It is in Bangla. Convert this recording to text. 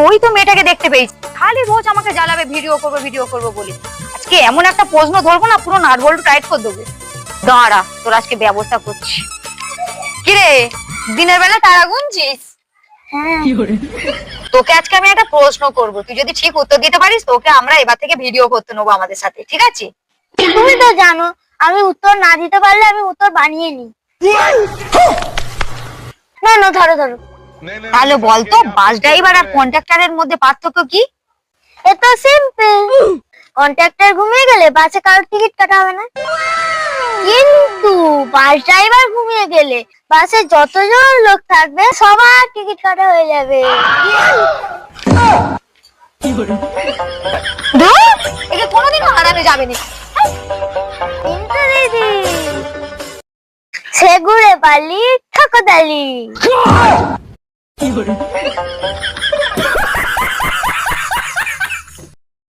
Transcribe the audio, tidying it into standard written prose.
ওই তো মেয়েটাকে দেখতে পেয়েছি, খালি রোজ আমাকে জ্বালাবে ভিডিও করবো বলে। আজকে এমন একটা প্রশ্ন ধরবো না, পুরো নাট বল্টু টাইট করে দেবো। দাঁড়া, তোর আজকে ব্যবস্থা করছি। কিরে, দিনের বেলা তারা গুনছিস? হ্যাঁ। তোকে আজকে আমি একটা প্রশ্ন করব, তুই যদি ঠিক উত্তর দিতে পারিস তোকে আমরা এবার থেকে ভিডিও করতে নেবো আমাদের সাথে, ঠিক আছে? তুমি তো জানো আমি উত্তর না দিতে পারলে আমি উত্তর বানিয়ে নিই। না না, ধরো ধরো। তাহলে বলতো বাস ড্রাইভার আর কন্ট্রাক্টরের মধ্যে পার্থক্য কি? এত সিম্পল। কন্ট্রাক্টর ঘুমিয়ে গেলে বাসে কারোর টিকিট কাটা হবে না, কিন্তু বাস ড্রাইভার ঘুমিয়ে গেলে বাসে যতজন লোক থাকবে সবার টিকিট কাটা হয়ে যাবে। ধুর, একে কোনোদিনও হারানো যাবে না। কিন্তু দিদি সে ঘুরে পালি ঠকদালি।